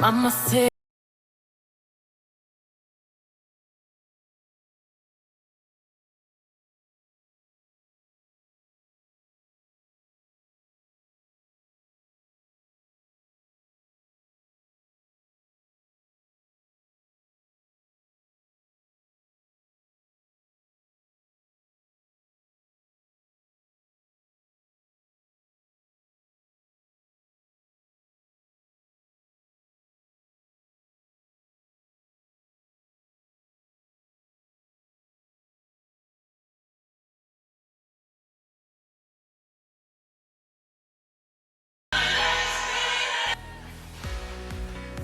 Mama said.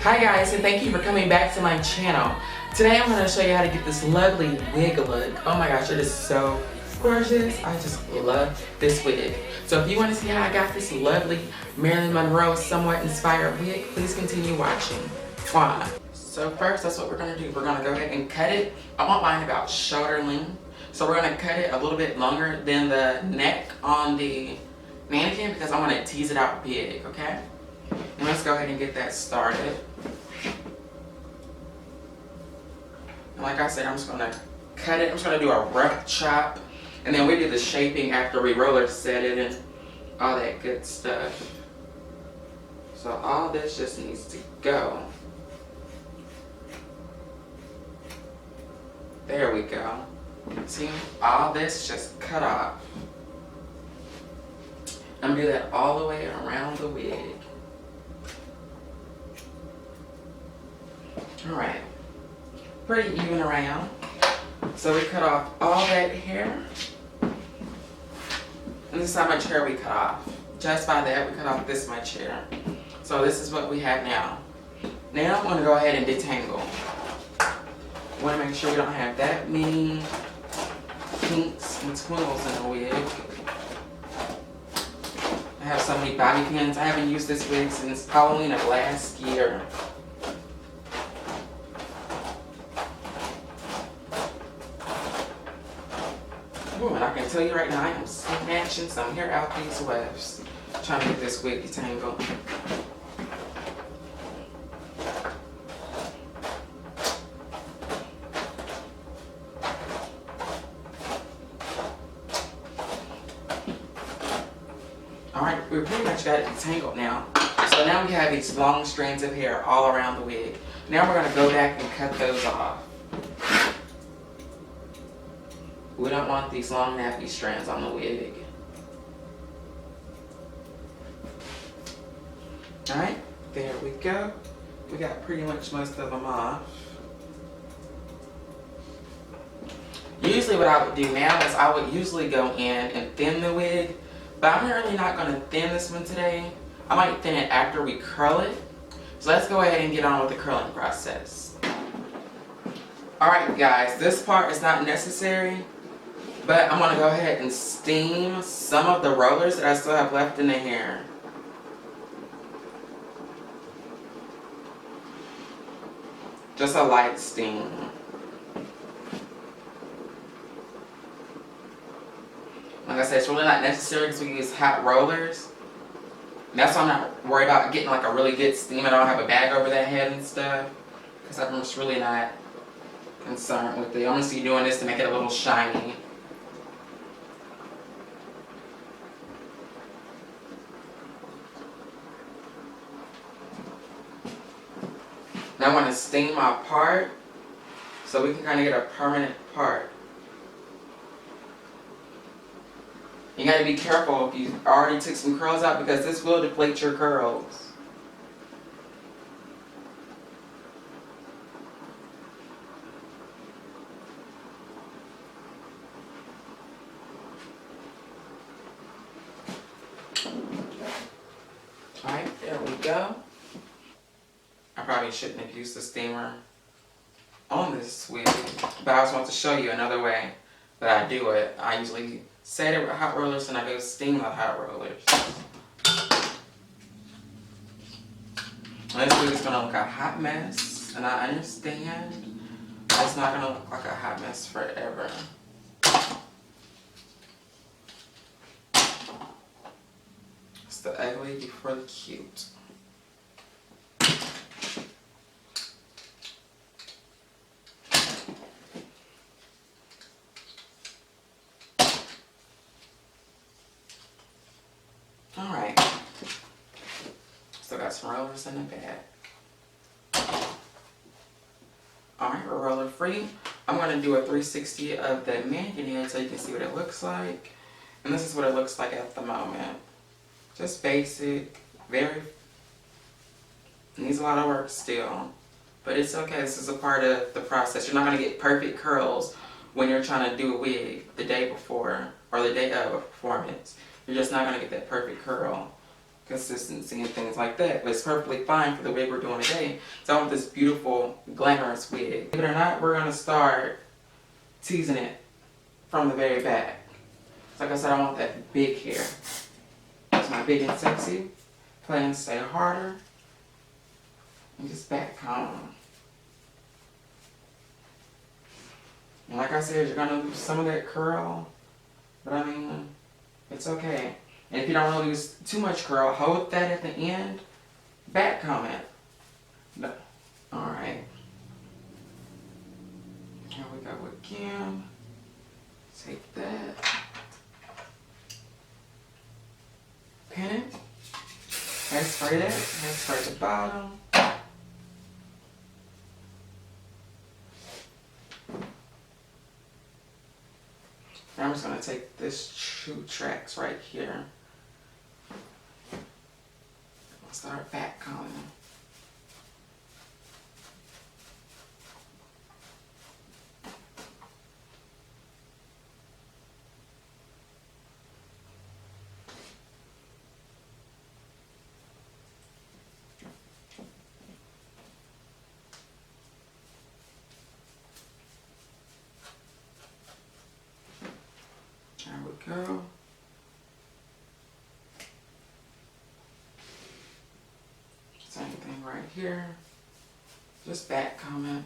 Hi guys, and thank you for coming back to my channel. Today I'm going to show you how to get this lovely wig look. Oh my gosh, it is so gorgeous. I just love this wig. So if you want to see how I got this lovely Marilyn Monroe somewhat inspired wig, please continue watching. Mwah. So first, that's what we're going to do. We're going to go ahead and cut it. I want mine about shoulder length. So we're going to cut it a little bit longer than the neck on the mannequin because I want to tease it out big, okay? And let's go ahead and get that started. And like I said, I'm just going to cut it. I'm just going to do a rough chop. And then we do the shaping after we roller set it and all that good stuff. So all this just needs to go. There we go. See, all this just cut off. I'm going to do that all the way around the wig. Alright, pretty even around. So we cut off all that hair. And this is how much hair we cut off. Just by that, we cut off this much hair. So this is what we have now. Now I'm going to go ahead and detangle. I want to make sure we don't have that many kinks and twinkles in the wig. I have so many bobby pins. I haven't used this wig since Halloween of last year. Ooh, and I can tell you right now, I am snatching some hair out these wefts, trying to get this wig detangled. Alright, we pretty much got it detangled now. So now we have these long strands of hair all around the wig. Now we're going to go back and cut those off. We don't want these long nappy strands on the wig. Alright, there we go. We got pretty much most of them off. Usually what I would do now is I would usually go in and thin the wig, but I'm really not going to thin this one today. I might thin it after we curl it. So let's go ahead and get on with the curling process. Alright guys, this part is not necessary. But I'm going to go ahead and steam some of the rollers that I still have left in the hair. Just a light steam. Like I said, it's really not necessary because we use hot rollers. And that's why I'm not worried about getting like a really good steam. I don't have a bag over that head and stuff. Because I'm just really not concerned with it. I'm just doing this to make it a little shiny. Now I want to steam my part so we can kind of get a permanent part. You got to be careful if you already took some curls out because this will deplete your curls. Alright, there we go. I probably shouldn't have used the steamer on this wig, but I just want to show you another way that I do it. I usually set it with hot rollers and I go steam with hot rollers. And this wig is going to look a hot mess, and I understand, but it's not going to look like a hot mess forever. It's the ugly before the cute. leftovers in the bag. Alright, we're roller free. I'm going to do a 360 of the mannequin head so you can see what it looks like. And this is what it looks like at the moment. Just basic, very, needs a lot of work still. But it's okay, this is a part of the process. You're not going to get perfect curls when you're trying to do a wig the day before or the day of a performance. You're just not going to get that perfect curl consistency and things like that. But it's perfectly fine for the wig we're doing today. So I want this beautiful, glamorous wig. Believe it or not, we're going to start teasing it from the very back. So like I said, I want that big hair. That's my big and sexy. Plan to stay harder. And just back comb. And like I said, you're going to lose some of that curl. But I mean, it's okay. And if you don't want to lose too much curl, hold that at the end. Back comb it. No. Alright. Here we go again. Take that. Pin it. Hairspray that. Hairspray the bottom. Now I'm just going to take this 2 tracks right here. I'll start back combing. There we go. Same thing right here. Just back comb it.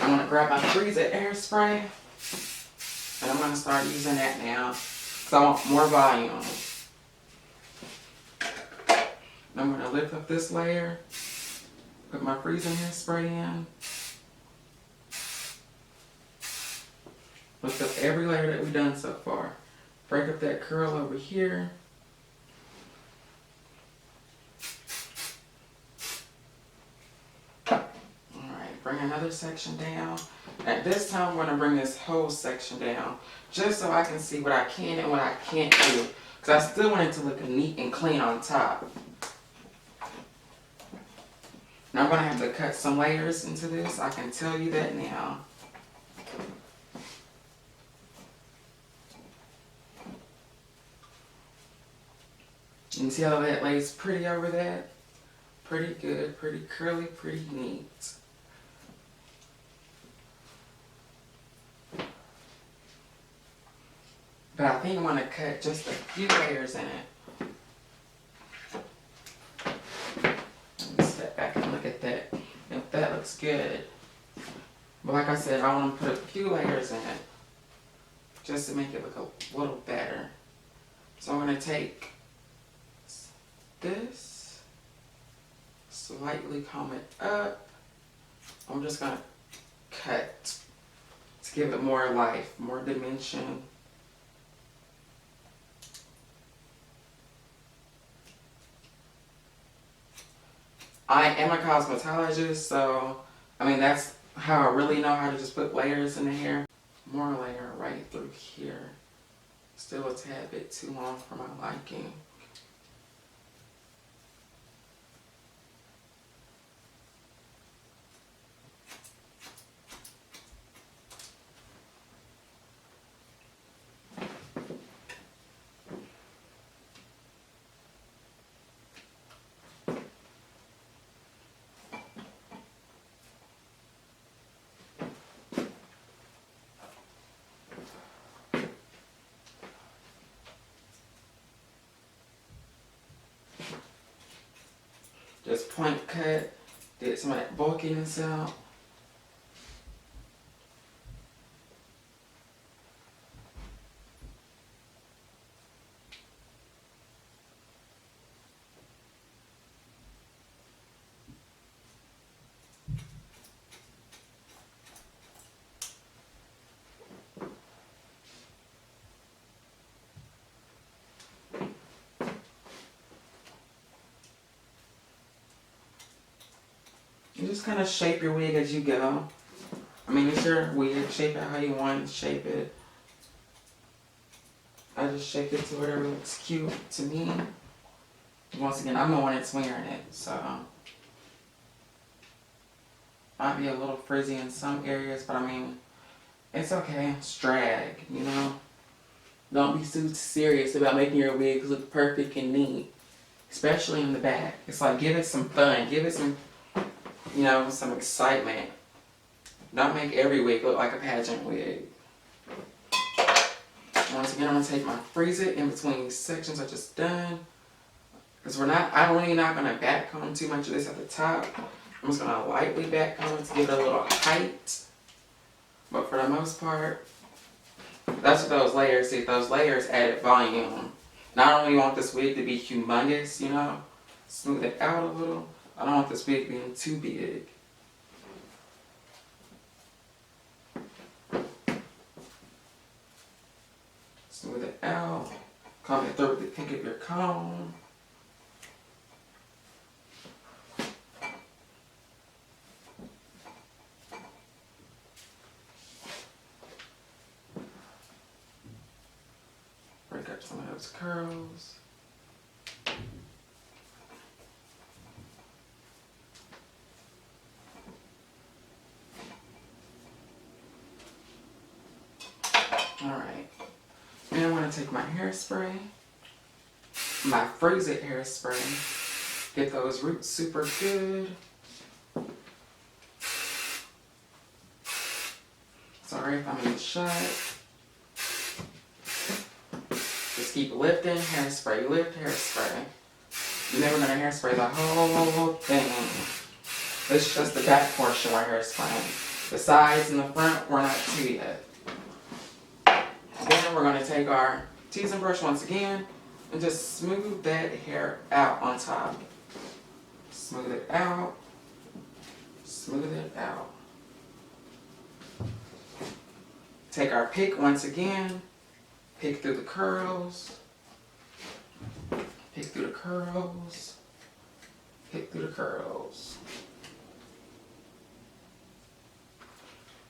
I'm going to grab my Freezer airspray and I'm going to start using that now because I want more volume. I'm going to lift up this layer, put my freezing hairspray in, lift up every layer that we've done so far. Break up that curl over here. Bring another section down. At this time, I'm going to bring this whole section down just so I can see what I can and what I can't do. Because I still want it to look neat and clean on top. Now I'm going to have to cut some layers into this. I can tell you that now. You can see how that lays pretty over that? Pretty good, pretty curly, pretty neat. But I think I'm going to cut just a few layers in it. Let me step back and look at that. If that looks good. But like I said, I want to put a few layers in it. Just to make it look a little better. So I'm going to take this. Slightly comb it up. I'm just going to cut. To give it more life, more dimension. I am a cosmetologist, so, I mean, that's how I really know how to just put layers in the hair. More layer right through here. Still a tad bit too long for my liking. Just point cut. Did some of that bulkiness out. You just kind of shape your wig as you go. I mean, it's your wig. Shape it how you want to shape it. I just shaped it to whatever looks cute to me. Once again, I'm the one that's wearing it, so might be a little frizzy in some areas, but I mean, it's okay. It's drag, you know? Don't be too serious about making your wigs look perfect and neat, especially in the back. It's like, give it some fun. Give it some, you know, some excitement. Don't make every wig look like a pageant wig. Once again, I'm going to take my freeze it in between these sections I just done. Because I'm really not going to back comb too much of this at the top. I'm just going to lightly back comb it to give it a little height. But for the most part, that's what those layers do. Those layers added volume. Not only want this wig to be humongous, you know, smooth it out a little. I don't want this wig being too big. Smooth it out. Comb it through with the pink of your comb. Break up some of those curls. Alright. And I'm going to take my hairspray, my freeze it hairspray, get those roots super good. Sorry if I'm in the shot. Just keep lifting, hairspray, lift, hairspray. You're never going to hairspray the whole thing. It's just the back portion we're hairspraying. The sides and the front, we're not to yet. Then we're going to take our teasing brush once again and just smooth that hair out on top. Smooth it out. Smooth it out. Take our pick once again. Pick through the curls. Pick through the curls. Pick through the curls.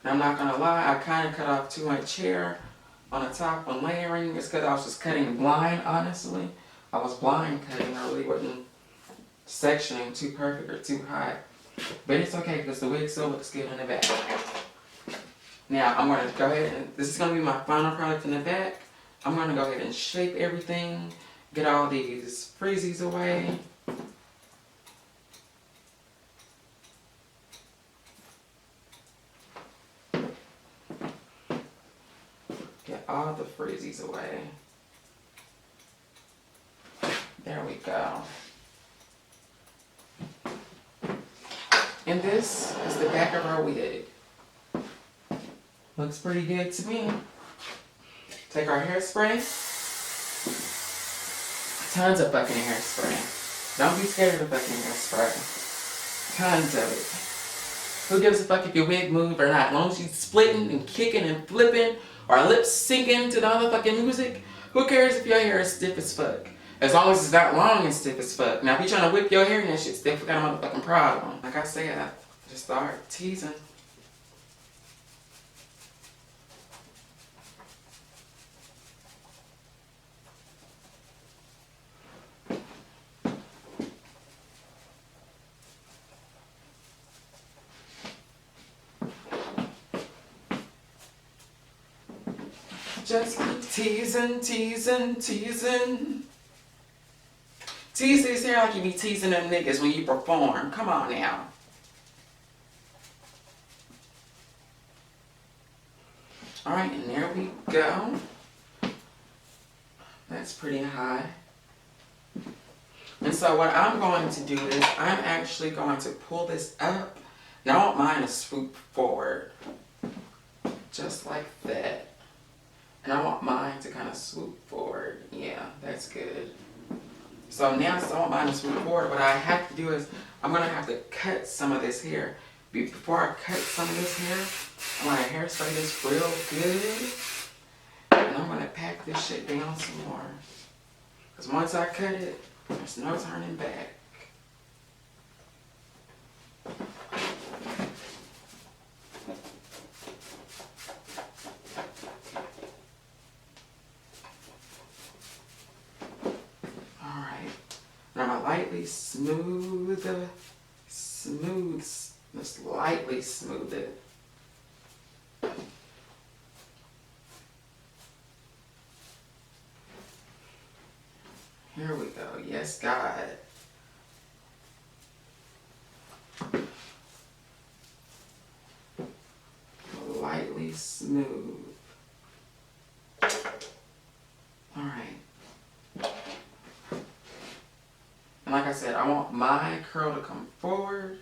And I'm not going to lie, I kind of cut off too much hair on the top when layering. It's because I was just cutting blind, honestly. I was blind cutting. I really wasn't sectioning too perfect or too high. But it's okay because the wig still looks good in the back. Now, I'm going to go ahead and, this is going to be my final product in the back. I'm going to go ahead and shape everything. Get all these freezies away. Get all the freezies away. There we go. And this is the back of our wig. Looks pretty good to me. Take our hairspray. Tons of fucking hairspray. Don't be scared of the fucking hairspray. Tons of it. Who gives a fuck if your wig moved or not? As long as you splitting and kicking and flipping or lip syncing to the other fucking music, who cares if your hair is stiff as fuck? As long as it's not long and stiff as fuck. Now if you're trying to whip your hair and that shit's stiff, we got a motherfucking problem. Like I said, I just started teasing. Just keep teasing, teasing, teasing. Tease this hair like you be teasing them niggas when you perform. Come on now. Alright, and there we go. That's pretty high. And so what I'm going to do is I'm actually going to pull this up. Now I want mine to swoop forward. Just like that. And I want mine to kind of swoop forward. Yeah, that's good. So now since I want mine to swoop forward, what I have to do is I'm going to have to cut some of this hair. Before I cut some of this hair, I'm going to hairspray this real good. And I'm going to pack this shit down some more. Because once I cut it, there's no turning back. Alright. Now I'm going to lightly just lightly smooth it. Here we go. Yes, God. Lightly smooth. Alright. And like I said, I want my curl to come forward.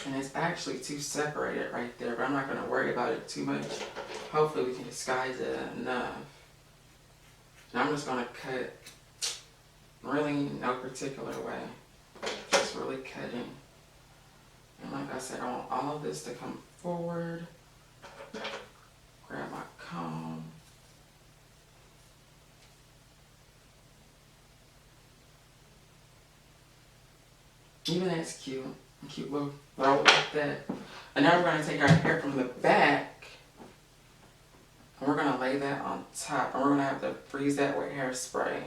And it's actually too separated right there, but I'm not going to worry about it too much. Hopefully we can disguise it enough. And I'm just going to cut really no particular way. Just really cutting. And like I said, I want all of this to come forward. Grab my comb. Even that's cute. A cute little roll like that. And now we're going to take our hair from the back. And we're going to lay that on top. And we're going to have to freeze that with hairspray.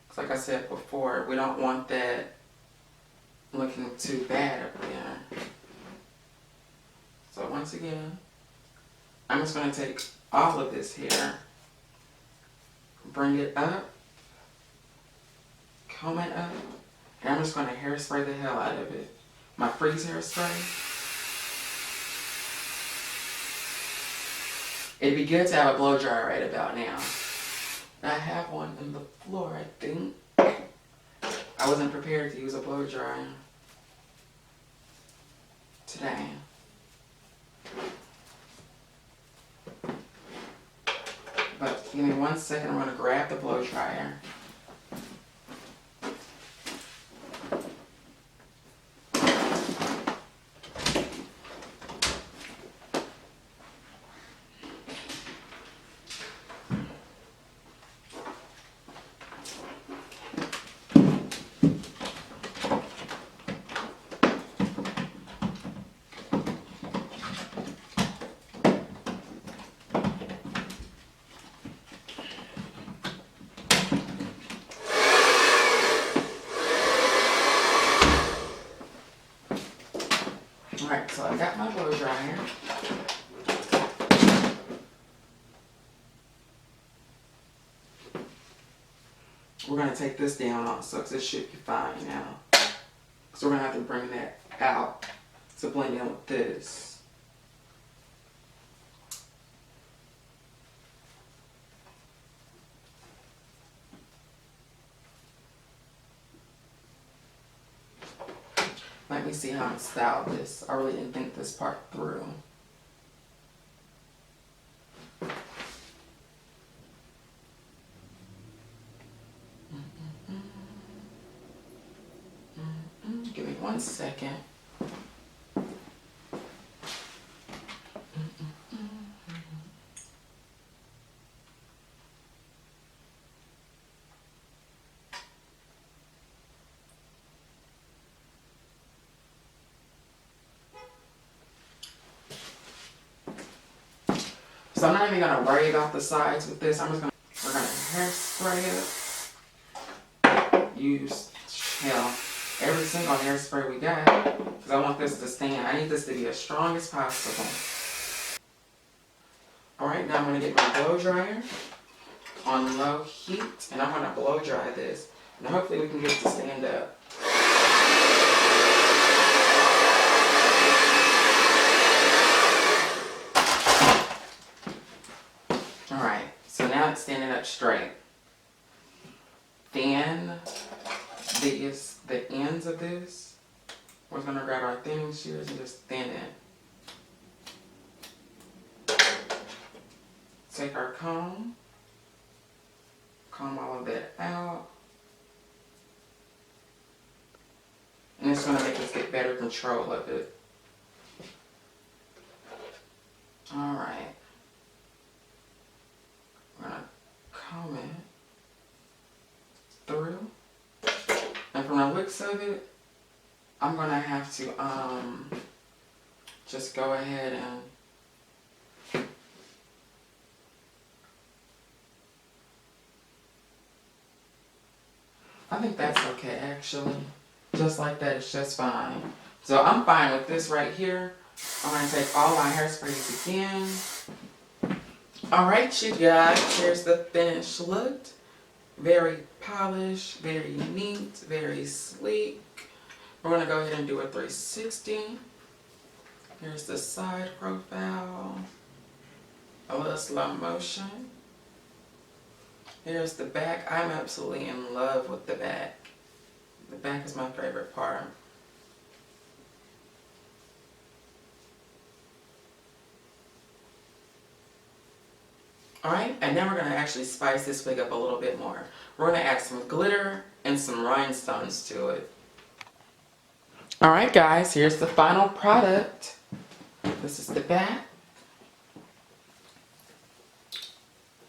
Because like I said before, we don't want that looking too bad up there. So once again, I'm just going to take all of this hair, bring it up, comb it up, and I'm just going to hairspray the hell out of it. My freeze hairspray. It'd be good to have a blow dryer right about now. I have one in the floor, I think. I wasn't prepared to use a blow dryer today. But give me 1 second, I'm going to grab the blow dryer. Alright, so I got my blow dryer. We're going to take this down also because it should be fine now. So we're going to have to bring that out to blend in with this. Let me see how I'm styled this. I really didn't think this part through. Give me 1 second. So I'm not even gonna worry about the sides with this. We're gonna hairspray it. Use every single hairspray we got because I want this to stand. I need this to be as strong as possible. Alright, now I'm gonna get my blow dryer on low heat and I'm gonna blow dry this. And hopefully we can get it to stand up. Alright, so now it's standing up straight. Then ends of this. We're gonna grab our thinning shears and just thin it. Take our comb all of that out. And it's gonna make us get better control of it. Alright. We're gonna comb it through. And from the looks of it, I'm gonna have to just go ahead and I think that's okay actually. Just like that, it's just fine. So I'm fine with this right here. I'm gonna take all my hairsprays again. Alright you guys, here's the finished look. Very polished, very neat, very sleek. We're gonna go ahead and do a 360. Here's the side profile. A little slow motion. Here's the back. I'm absolutely in love with the back. The back is my favorite part. Alright, and now we're going to actually spice this wig up a little bit more. We're going to add some glitter and some rhinestones to it. Alright guys, here's the final product. This is the back,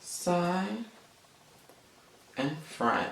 side, and front.